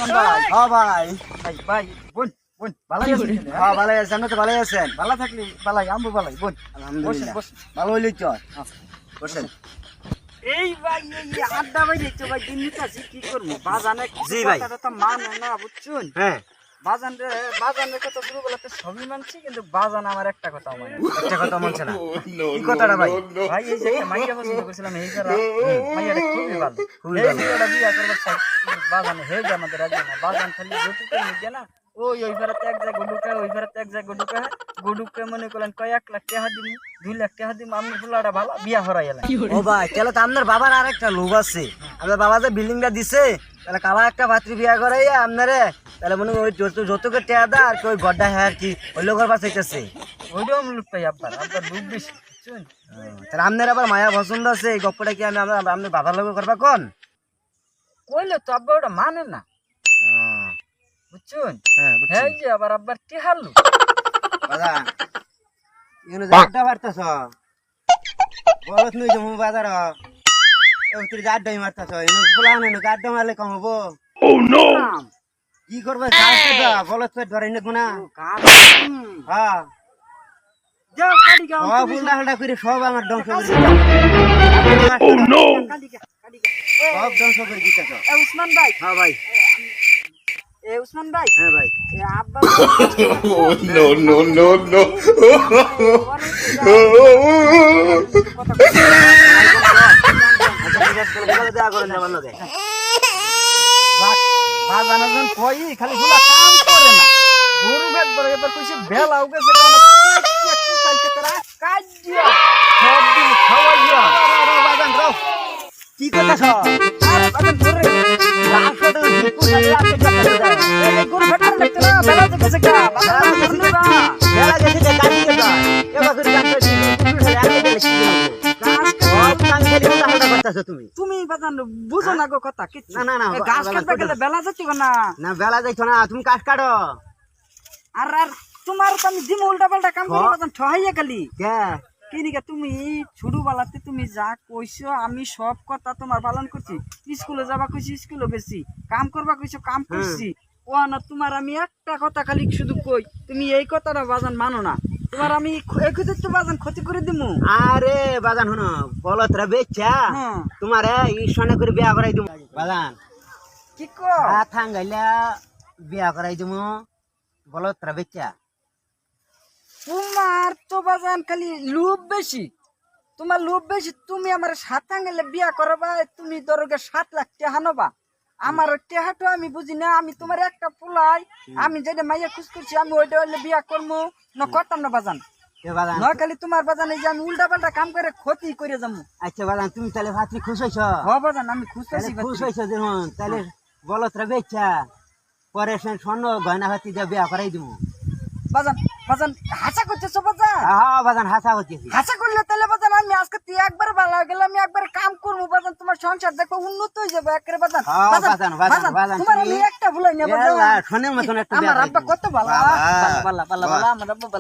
উসমান ভাই। হ্যাঁ ভাই। ভাই ভাই বোন বোন ভালো আছেন? হ্যাঁ ভালো আছেন, আপনি তো ভালো আছেন? ভালো থাকলি ভালাই আমবো ভালাই বোন। বসেন আলহামদুলিল্লাহ। বসেন। ভালো হইলি তো? বসেন। এই ভাই এই আড্ডা ভাই দেখছো ভাই দিন নিতেছি কি করবো বাজানে জি ভাই। কথাটা তো মানে না বুঝছুন। হ্যাঁ, বাজানের কথা শুরু বলাতে সবই মানছি কিন্তু বাজান আমার একটা কথা মানে একটা কথা মানছে না। কি কথাটা ভাই? ভাই এই যে একটা মাইয়া পছন্দ করছিলাম এই যারা মাইয়াটা খুবই ভালো খুবই এই ভালো। মেয়েটা বিয়া করবার চাই বাজানে হে যে আমাদের রাজি না বাজান খালি যতটুকু নিয়ে না ওই ভাড়াতে এক জায়গায় গুডুকা ওই ভাড়াতে এক জায়গায় গুডুকে মনে করলেন কয় 1 লাখ টাকা দিন 2 লাখ টাকা দিন আমি ফুলাটা ভালো বিয়া হরাই এলাম। ও ভাই, তাহলে তো আপনার বাবার আর একটা লোভ আছে। আপনার বাবা যে বিল্ডিংটা দিছে, তাহলে কালা একটা পাত্রী বিয়া করাইয়া আপনারে, তাহলে মনে হয় ওই যতকে টেয়া দা আর কি ওই গড্ডা হ্যাঁ আর কি ওই লোকের পাশে চাইতেছে। ওইটাও লোক পাই আব্বার লোক বেশি বুঝছেন। তাহলে আপনার আবার মায়া পছন্দ আছে, এই গপ্পটা কি আমি আপনার বাবার লোক করবা কোন? কইলে তো আব্বা ওটা মানে না বুঝছেন। হ্যাঁ, বুঝছি। হ্যাঁ যে আবার আব্বার টেহার লোক দাদা, এখানে যাড্ডা মারতাছ, বলত নই জমু বাজার, তুই যাড্ডাই মারতাছ, এনে ফুলা নেই গাড্ডা মারলে কম হবো। কি করবে বলত ধরে নেবো না। হ্যাঁ, যাও কাটি গাও সব উল্টা হাল্টা করে সব আমার ধ্বংস করে দিতাছ। সব ধ্বংস করে দিতাছ। এ উসমান ভাই হ্যাঁ ভাই। এ উসমান ভাই হ্যাঁ ভাই। এ আব্বা No, no, no, no. কথা কই আচ্ছা ঠিক আছে, তাহলে বিকালে দেখা করেন আমার লগে। বাজানো জন কই খালি গুলা কাম করে না গরু একবার এবার কইছে বেলাও গেছে কারণ একটু কালকে তারা কাজ দিয়া সব দিন খাওয়াইয়া বাজান রাও, কি করতেছ? আর বাজান ধরে এই গরু ফাটার লাগতে না বেলা গেছে কা বাজান ধরে না বেলা গেছে যে গাড়ি গেছে, এবার করে গাড়ি গেছে, সব কাম খেলে উল্টা হাল্টা করতেছ তুমি। তুমি বাজান বুঝো না গো কথা কি না, গাছ কাটতে গেলে বেলা যেতে না না বেলা যাইছো না, তুমি কাজ কাটো। আর তোমার তো আমি দিম উল্টা পাল্টা কাম করে বাজান ঠহাইয়া খালি কে? কিনিকা তুমি ছোটবেলাতে তুমি যা কইছো আমি সব কথা তোমার পালন করছি স্কুলে যাবা কইছি স্কুলে গেছি কাম করবা কইছো কাম করছি ও না তোমার আমি একটা কথা খালি শুধু কই তুমি এই কথাটা বাজান মানো না তোমার আমি এই কথা তো বাজান ক্ষতি করে দিমু আরে বাজান শুনো, বলতরা বেচা হ্যাঁ। তোমার ই সনে করে বিয়া করাই দিমু বাজান। কি কো থাঙ্গাইলা বিয়া করাই দিমু বলতরা বেচা। তোমার তো বাজান খালি লোভ বেশি তোমার লোভ বেশি তুমি আমার সাথে গেলে বিয়া করবা তুমি ধরো 7 লাখ টাকা নবা আমার টেহাটো আমি বুঝি না আমি তোমার একটা পুলাই আমি যেটা মাইয়া খুশ করছি আমি ওইটা হইলে বিয়া করবো না করতাম না বাজান এ বাজান, নয় খালি তোমার বাজান এই যে আমি উল্টা পাল্টা কাম করে ক্ষতি করে যাবো আচ্ছা বাজান, তুমি তাহলে ভাতৃ খুশ হইছ? হ বাজান আমি খুশ তাহলে আছি খুশ হইছ যখন, তাহলে বলতরা বেচা পরে স্বর্ণ গয়না ভাতি দিয়ে বিয়া করাই দিমু। বাজান বাজান হাসা করতেছো বাজান হ্যাঁ বাজান, হাসা হচ্ছে। হাসা করলে তাহলে বাজান আমি আজকে তুই একবার ভালো গেলে আমি একবার কাম করবো বাজান তোমার সংসার দেখো উন্নত হয়ে যাবে একেবারে বাজান হ্যাঁ, বাজান, বাজান, বাজান, তোমার আমি তুমি- একটা ভুলাই না বাজান সোনের মতন একটা বিয়া আমার করাই আব্বা দিমু। কত ভালো বাবা, ভালো ভালো ভালো বাবা। আমার আব্বা ভালো